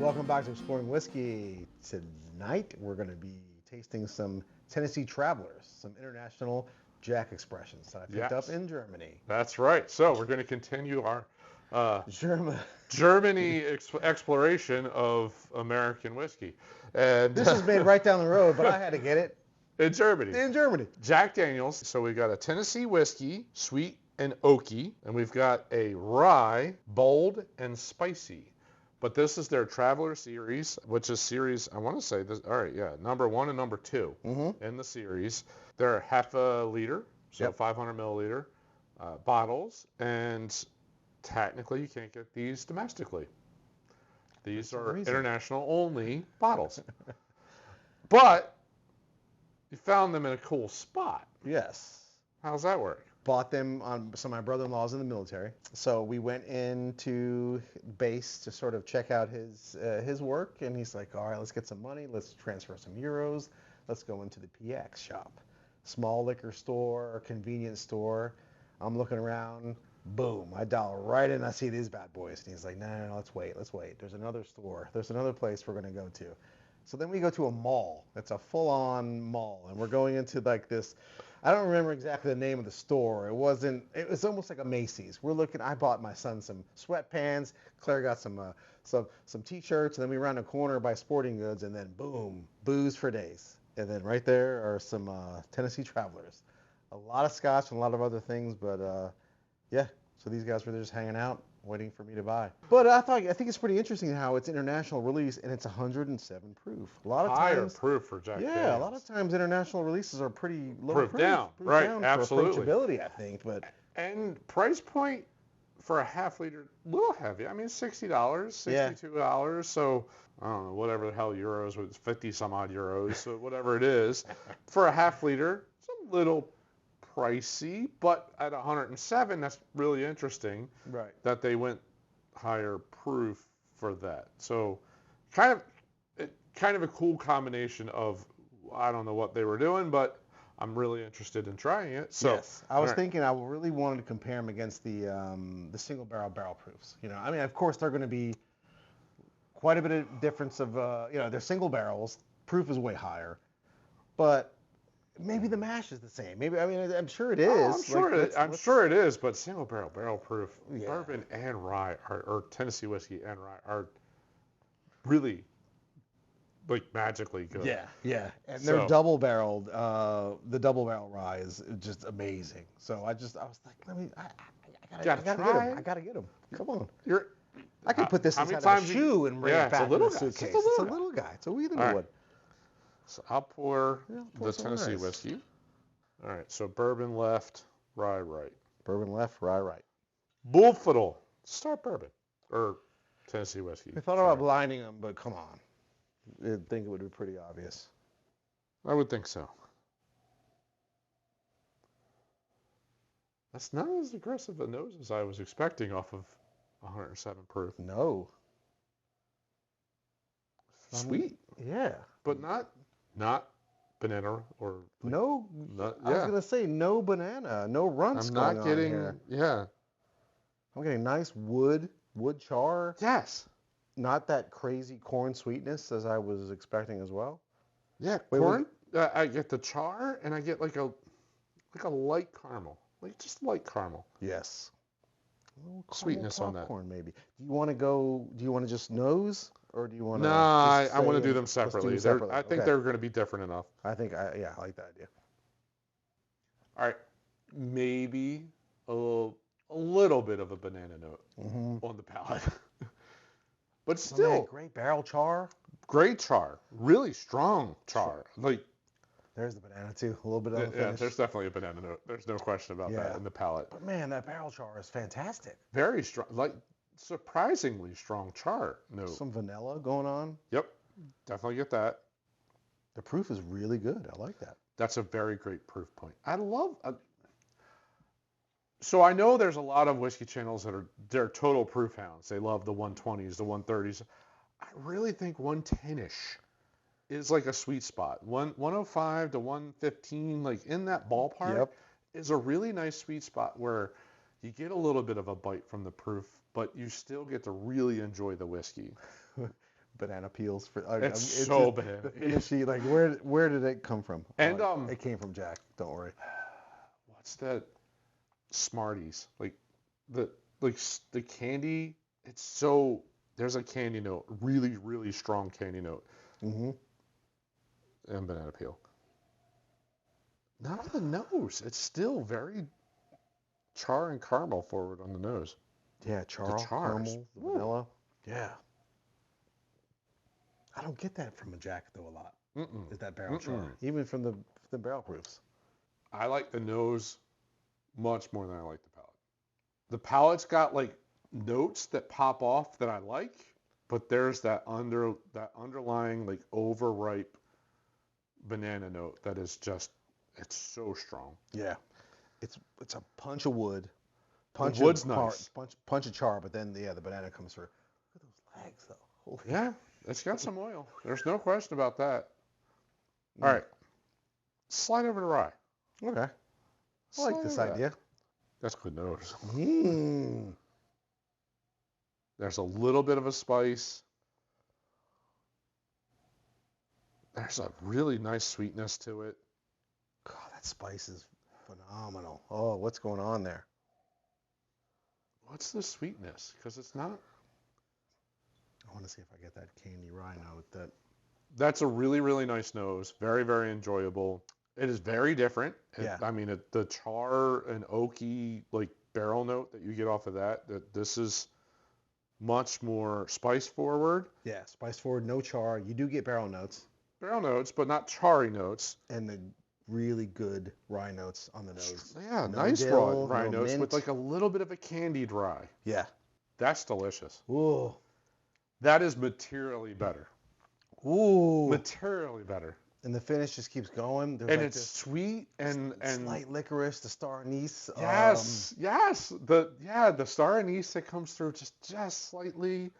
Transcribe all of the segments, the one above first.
welcome back to Exploring Whiskey. Tonight we're going to be tasting some Tennessee Travelers, some international Jack expressions that I picked up in Germany. That's right. So we're going to continue our Germany exploration of American whiskey. And this is made right down the road, but I had to get it in Germany. In Germany. Jack Daniels. So we got a Tennessee whiskey, sweet and oaky, and we've got a rye, bold and spicy. But this is their Traveler series, which is series, I want to say this, all right, yeah, number 1 and number 2 in the series. They're half a liter, so 500 milliliter bottles, and technically you can't get these domestically. These are international only bottles. But you found them in a cool spot. Yes. How's that work? Bought them on, so my brother-in-law's in the military, so we went into base to sort of check out his work, and he's like, all right, let's get some money, let's transfer some euros, let's go into the PX shop. Small liquor store, convenience store. I'm looking around, boom, I dial right in, I see these bad boys, and he's like, no, let's wait, there's another store, there's another place we're gonna go to. So then we go to a mall. It's a full-on mall, and we're going into like this. I don't remember exactly the name of the store. It was almost like a Macy's. We're looking. I bought my son some sweatpants. Claire got some T-shirts, and then we ran a corner by Sporting Goods, and then boom, booze for days. And then right there are some Tennessee Travelers. A lot of scotch and a lot of other things, but yeah. So these guys were just hanging out, waiting for me to buy. But I think it's pretty interesting how it's international release and it's 107 proof. A lot of higher times, proof for Jack Daniels. Yeah, a lot of times international releases are pretty low proof. Down, right? Down Absolutely. For approachability, I think. But and price point for a half liter, a little heavy. I mean, $60, $62. So I don't know, whatever the hell euros was, 50 some odd euros, so whatever it is for a half liter. It's a little pricey, but at 107, that's really interesting. Right. That they went higher proof for that. So kind of a cool combination of, I don't know what they were doing, but I'm really interested in trying it. So yes, I was thinking I really wanted to compare them against the single barrel proofs. You know, I mean, of course they're going to be quite a bit of difference of they're single barrels. Proof is way higher, but maybe the mash is the same. Maybe, I mean, I'm sure it is. Oh, I'm sure it is, but single barrel proof, bourbon and rye or Tennessee whiskey and rye are really like magically good. Yeah. And they're double barreled. The double barrel rye is just amazing. So I was like, I gotta get them. Come on. I can put this inside of a shoe and bring it back in a suitcase. It's a little guy. It's a wee little one. So I'll pour the Tennessee whiskey. All right, so bourbon left, rye right. Bourbon left, rye right. Bullfiddle, start bourbon or Tennessee whiskey. I thought about blinding them, but come on. I think it would be pretty obvious. I would think so. That's not as aggressive a nose as I was expecting off of 107 proof. No. Sweet. Yeah. But not banana or no. I was gonna say no banana, no runts. I'm not getting. I'm getting nice wood char. Yes. Not that crazy corn sweetness as I was expecting as well. Yeah, corn. I get the char and I get like a light caramel, like just light caramel. Yes. Sweetness on that. Corn maybe. Do you want to just nose? Or do you want to? No, I want to do them separately. I think they're going to be different enough. I think, I like that idea. All right, maybe a little bit of a banana note on the palate, but still great barrel char. Great char, really strong char. Like there's the banana too, a little bit of the finish. Yeah, there's definitely a banana note. There's no question about that in the palate. But man, that barrel char is fantastic. Very strong, like. Surprisingly strong char note. Some vanilla going on. Yep, definitely get that. The proof is really good. I like that. That's a very great proof point. I love. So I know there's a lot of whiskey channels that they're total proof hounds. They love the 120s, the 130s. I really think 110ish is like a sweet spot. 105 to 115, like in that ballpark, is a really nice sweet spot where you get a little bit of a bite from the proof, but you still get to really enjoy the whiskey. banana peels. It's so bad. The finishy, like where did it come from? And it came from Jack. Don't worry. What's that? Smarties, the candy. It's so there's a candy note, really really strong candy note. Mm-hmm. And banana peel. Not on the nose. It's still very char and caramel forward on the nose. Yeah, caramel, the vanilla. Yeah. I don't get that from a Jack though a lot. Is that barrel char, even from the barrel proofs. I like the nose much more than I like the palate. The palate's got like notes that pop off that I like, but there's that underlying like overripe banana note that is just it's so strong. Yeah. It's a punch of wood. The wood's nice. Punch of char, but then the banana comes through. Look at those legs though. Holy yeah, it's got some oil. There's no question about that. All right. Slide over to rye. Okay. I like this idea. That's good nose. Mm. There's a little bit of a spice. There's a really nice sweetness to it. God, that spice is phenomenal. Oh, what's going on there? What's the sweetness? Because it's not. I want to see if I get that candy rye note. That's a really, really nice nose. Very, very enjoyable. It is very different. Yeah. I mean, the char and oaky like barrel note that you get off of that this is much more spice forward. Yeah, spice forward, no char. You do get barrel notes. Barrel notes, but not charry notes. And the really good rye notes on the nose. Yeah, no nice dill, rye no notes mint. with like a little bit of a candied rye. Yeah. That's delicious. Ooh. That is materially better. Ooh. Materially better. And the finish just keeps going. There's and like it's this sweet and slight licorice, the star anise. Yes, yes. The star anise that comes through just slightly,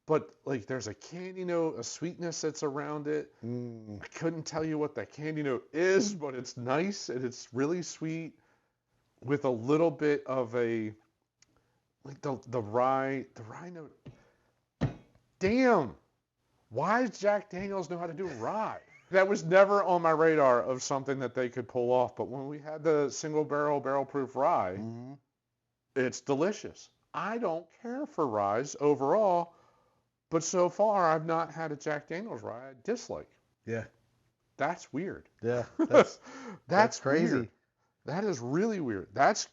but like there's a candy note, a sweetness that's around it. I couldn't tell you what that candy note is, but it's nice and it's really sweet with a little bit of a like the rye note. Damn. Why does Jack Daniels know how to do rye? That was never on my radar of something that they could pull off. But when we had the single barrel proof rye, it's delicious. I don't care for ryes overall, but so far I've not had a Jack Daniels rye I dislike. Yeah. That's weird. Yeah. That's crazy. Weird. That is really weird. That's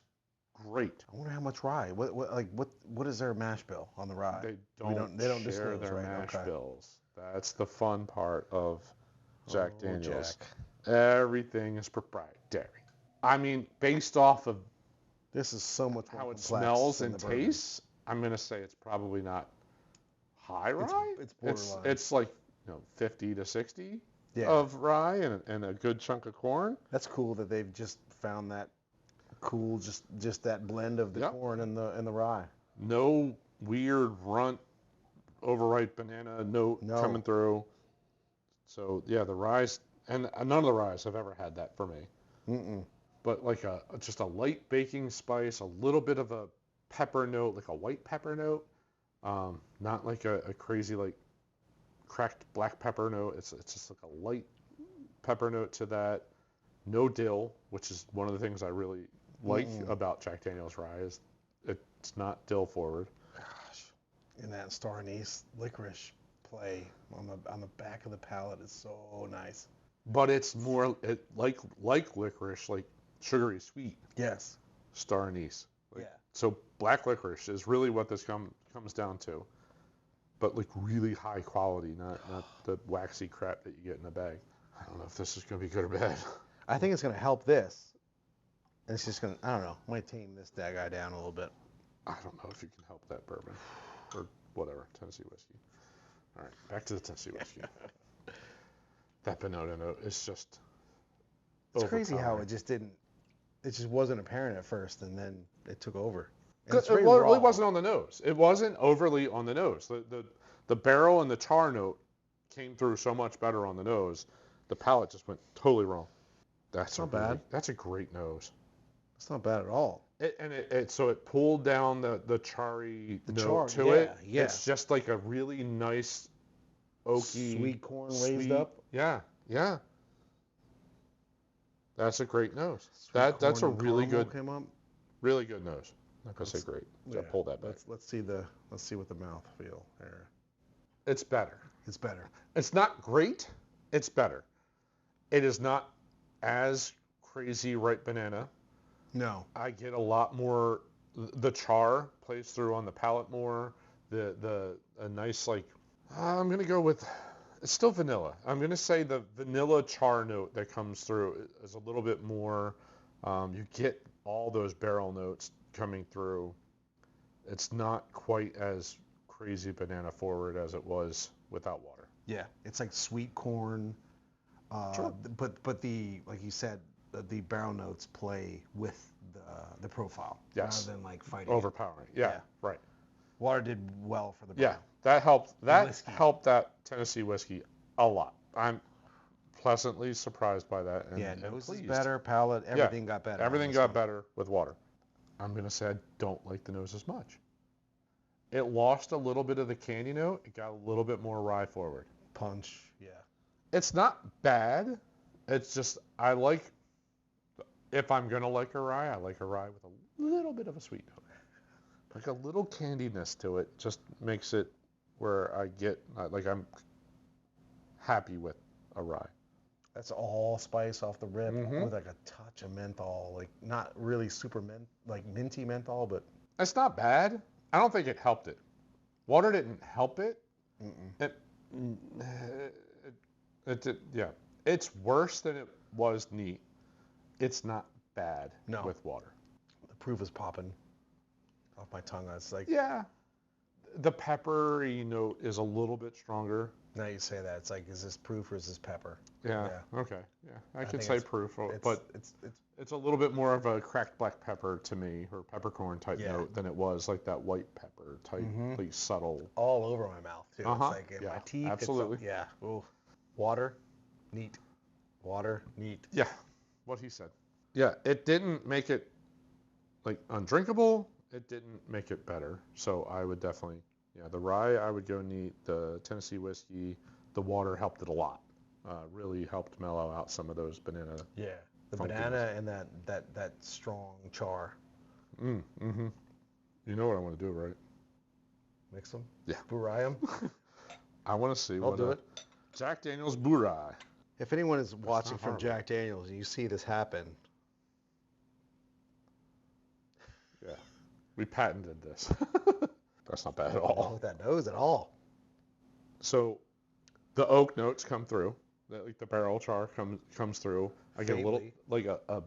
great. I wonder how much rye. What is their mash bill on the rye? They don't share disclose, their right? mash bills. That's the fun part of Jack Daniels. Jack. Everything is proprietary. I mean, based off of this is so much more how it smells and tastes, I'm gonna say it's probably not high rye. It's borderline. It's like 50 to 60 of rye and a good chunk of corn. That's cool that they've just found that cool, just that blend of the corn and the rye. No weird runt, overripe banana note coming through. So yeah, the ryes, and none of the ryes have ever had that for me. But like just a light baking spice, a little bit of a pepper note, like a white pepper note, not like a crazy like cracked black pepper note. It's just like a light pepper note to that. No dill, which is one of the things I really like about Jack Daniels rye is it's not dill forward. Gosh, and that star anise licorice play on the back of the palate is so nice. But it's more like licorice, like sugary sweet. Yes. Star anise. So black licorice is really what this comes down to. But like really high quality, not the waxy crap that you get in a bag. I don't know if this is going to be good or bad. I think it's going to help this. And it's just going to, I don't know, might tame this guy down a little bit. I don't know if you can help that bourbon or whatever, Tennessee whiskey. All right, back to the Tennessee whiskey. That banana note is just It's crazy how it just wasn't apparent at first, and then it took over. It wasn't on the nose. It wasn't overly on the nose. The barrel and the char note came through so much better on the nose. The palate just went totally wrong. That's not bad. That's a great nose. It's not bad at all. So it pulled down the charry note to it. Yeah. It's just like a really nice oaky, Sweet corn sweet. raised up. Yeah, yeah. That's a great nose. Sweet That's a corn and really caramel good, came up. really good nose. Not gonna say great. So pull that back. Let's see what the mouth feel there. It's better. It's better. It's not great. It's better. It is not as crazy ripe banana. No. I get a lot more. The char plays through on the palate more. A nice like. I'm gonna go with. It's still vanilla. I'm gonna say the vanilla char note that comes through is a little bit more. You get all those barrel notes coming through. It's not quite as crazy banana forward as it was without water. Yeah, it's like sweet corn. Sure. But the like you said, the barrel notes play with the profile Yes. rather than like fighting. Overpowering. Yeah. Yeah. Right. Water did well for the Yeah. barrel. That helped. That Whiskey. helped that Tennessee whiskey a lot. I'm pleasantly surprised by that. And, Yeah, and nose is pleased. better, palate, everything got better. Everything got better with water. I'm gonna say I don't like the nose as much. It lost a little bit of the candy note. It got a little bit more rye forward. Punch, yeah. It's not bad. It's just I like. If I'm gonna like a rye, I like a rye with a little bit of a sweet note, like a little candiness to it. Just makes it where I get like I'm happy with a rye. That's all spice off the rip Mhm. with like a touch of menthol, like not really super like minty menthol, but It's not bad. I don't think it helped it. Water didn't help it. Yeah. It's worse than it was neat. It's not bad No. with water. the proof is popping off my tongue. It's like, Yeah. The peppery note is a little bit stronger. now you say that, it's like, is this proof or is this pepper? Yeah. Yeah. Okay. Yeah. I could think say it's- proof, It's, but it's it's a little bit more of a cracked black pepper to me, or peppercorn type Yeah. note, than it was like that white pepper type, like subtle. all over my mouth too. Uh-huh. It's like in Yeah, my teeth. absolutely. Yeah. Ooh. Water, neat. Water, neat. Yeah. What he said. Yeah. It didn't make it like undrinkable. It didn't make it better. So I would definitely, the rye I would go neat. The Tennessee whiskey, the water helped it a lot. Really helped mellow out some of those banana. Yeah. The Funkiness. banana and that strong char. Mm-hmm. You know what I want to do, right? Mix them. Yeah. BouRye 'em. I want to see I'll what do it. Jack Daniel's BouRye. If anyone is watching not from hard. Jack Daniel's and you see this happen, Yeah. We patented this. That's not bad at I don't all. like that nose at all. So the oak notes come through. Like the barrel char comes through. I get a little Faintly. like a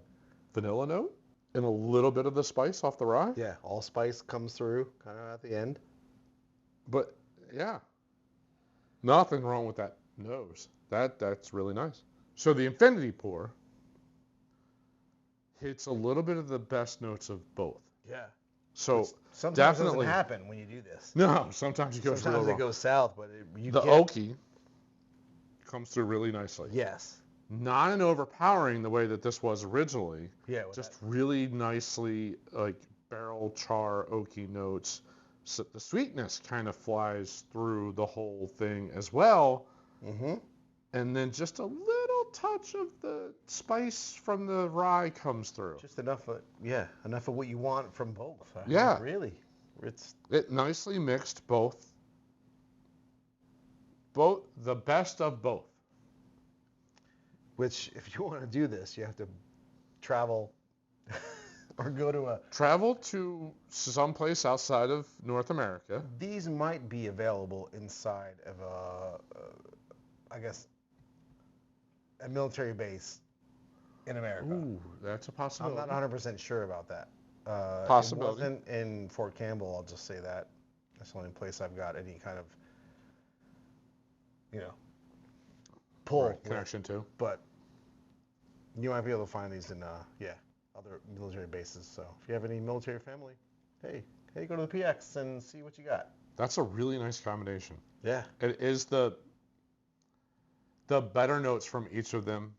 vanilla note and a little bit of the spice off the rye. Yeah, allspice comes through kind of at the end. But yeah, nothing wrong with that nose. That's really nice. So the infinity pour hits a little bit of the best notes of both. Yeah. So Sometimes definitely it doesn't happen when you do this. no, sometimes it goes Sometimes real it wrong. goes south, but you The get oaky comes through really nicely. yes. Not an overpowering the way that this was originally. Yeah. with Just really nicely like barrel char oaky notes. So the sweetness kind of flies through the whole thing as well. that. Mm-hmm. And then just a little touch of the spice from the rye comes through. Just enough of what you want from both. Yeah. Really. It's It nicely mixed both the best of both. which if you want to do this, you have to travel or go to a. Travel to someplace outside of North America. These might be available inside of I guess, a military base in America. Ooh, that's a I'm possibility. not 100% sure about that. Possibility. It wasn't in Fort Campbell, I'll just say that. That's the only place I've got any kind of, pull Right, with. connection to. But you might be able to find these in, other military bases. So if you have any military family, hey, go to the PX and see what you got. That's a really nice combination. Yeah. It is the better notes from each of them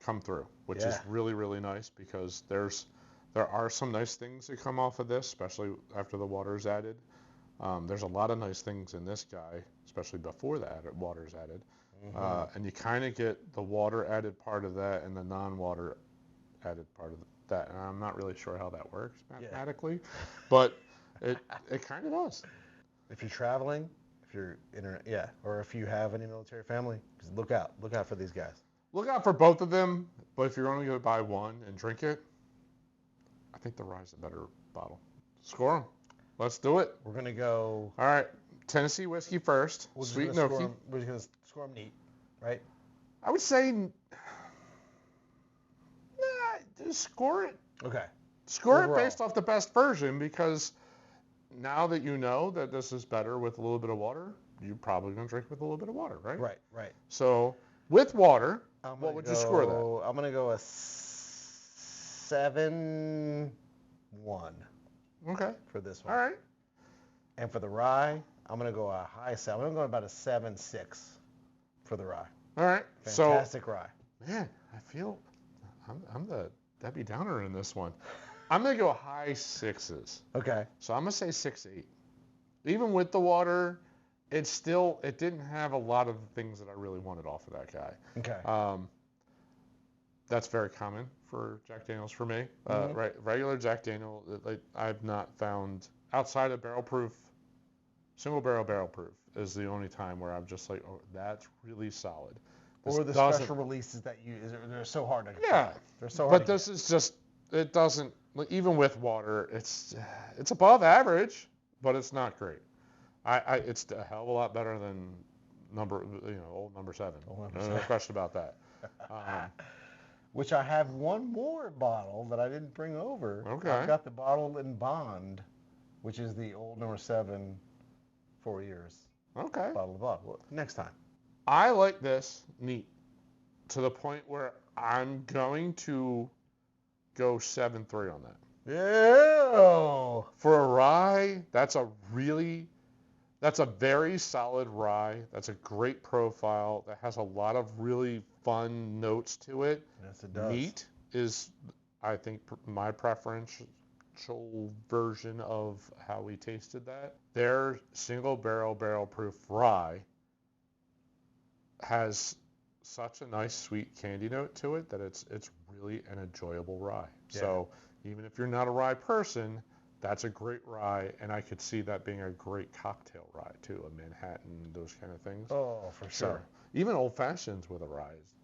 come through, which is Yeah. really, really nice because there are some nice things that come off of this, especially after the water is added. There's a lot of nice things in this guy, especially before the water's added. And you kind of get the water added part of that and the non-water added part of that. And I'm not really sure how that works mathematically, but it kind of does. If you're traveling, if you're or if you have any military family, just look out for these guys. Look out for both of them, but if you're only going to buy one and drink it, I think the rye's a better bottle. Score them. Let's do it. We're gonna go. All right, Tennessee whiskey first. Sweet and oaky. We're just gonna score them neat, right? I would say, just score it. Okay. Score it based off the best version, because now that you know that this is better with a little bit of water, you're probably gonna drink with a little bit of water, right? Right. So with water, what would you score that? I'm gonna go a 7-1. Okay. For this one. All right. And for the rye, I'm gonna go a high 7. I'm gonna go about a 7-6 for the rye. All right. Fantastic rye. Man, I feel I'm the Debbie Downer in this one. I'm gonna go high 6s. Okay. So I'm gonna say 6-8. Even with the water, it didn't have a lot of the things that I really wanted off of that guy. Okay. That's very common for Jack Daniels for me. Regular Jack Daniel, I've not found, outside of barrel proof, single barrel proof is the only time where I'm just like, oh, that's really solid. Or the special releases that they're so hard to get. Yeah. They're so hard. But this is just, it doesn't, even with water, it's above average, but it's not great. It's a hell of a lot better than old number 7. No question about that. Which I have one more bottle that I didn't bring over. Okay. I've got the bottle in bond, which is the old number 7, 4 years. Okay. Bottle of bond. Well, next time. I like this neat to the point where I'm going to go 7-3 on that. Yeah. For a rye, that's a very solid rye. That's a great profile. That has a lot of really fun notes to it. Yes, it does. Neat is, I think, my preferential version of how we tasted that. Their single barrel proof rye has such a nice sweet candy note to it that it's really an enjoyable rye. Yeah. So even if you're not a rye person, that's a great rye, and I could see that being a great cocktail rye too, a Manhattan, those kind of things. Oh, for sure. So, even old fashions with a rye is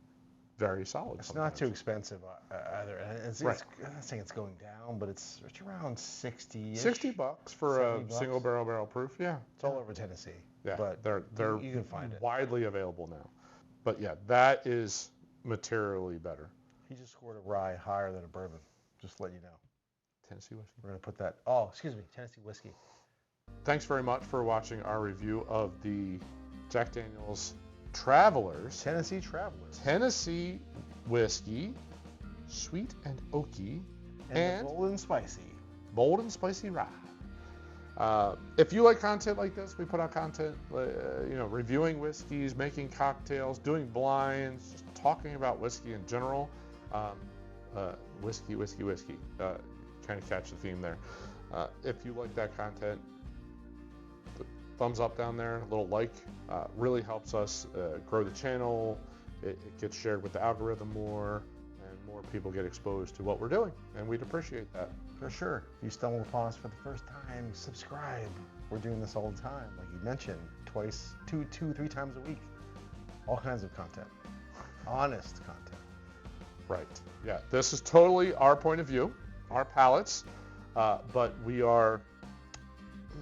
very solid. It's not too expensive either. I'm not saying it's going down, but it's around $60-ish. $60 for a single barrel proof. Yeah, it's all over Tennessee. Yeah, but they're you can find it widely available now. But yeah, that is materially better. He just scored a rye higher than a bourbon. Just to let you know. Tennessee whiskey. We're going to put that. Oh, excuse me, Tennessee whiskey. Thanks very much for watching our review of the Jack Daniel's Travelers. Tennessee Travelers. Tennessee whiskey, sweet and oaky, and bold and spicy. Bold and spicy rye. If you like content like this, we put out content, reviewing whiskeys, making cocktails, doing blinds, just talking about whiskey in general. Whiskey. Kind of catch the theme there. If you like that content, thumbs up down there, a little like, really helps us grow the channel. It gets shared with the algorithm more, and more people get exposed to what we're doing, and we'd appreciate that. For sure. If you stumble upon us for the first time, subscribe. We're doing this all the time, like you mentioned, three times a week. All kinds of content. Honest content. Right. Yeah. This is totally our point of view, our palates, but we are,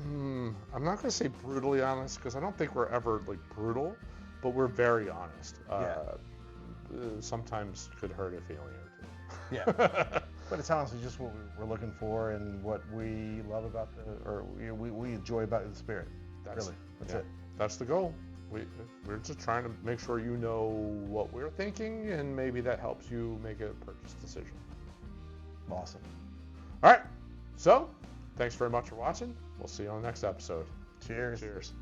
I'm not going to say brutally honest, because I don't think we're ever brutal, but we're very honest. Sometimes could hurt a feeling or two. Yeah. But it's honestly just what we're looking for and what we love about we enjoy about the spirit. That's it. That's the goal. We're just trying to make sure you know what we're thinking, and maybe that helps you make a purchase decision. Awesome. All right. So, thanks very much for watching. We'll see you on the next episode. Cheers. Cheers.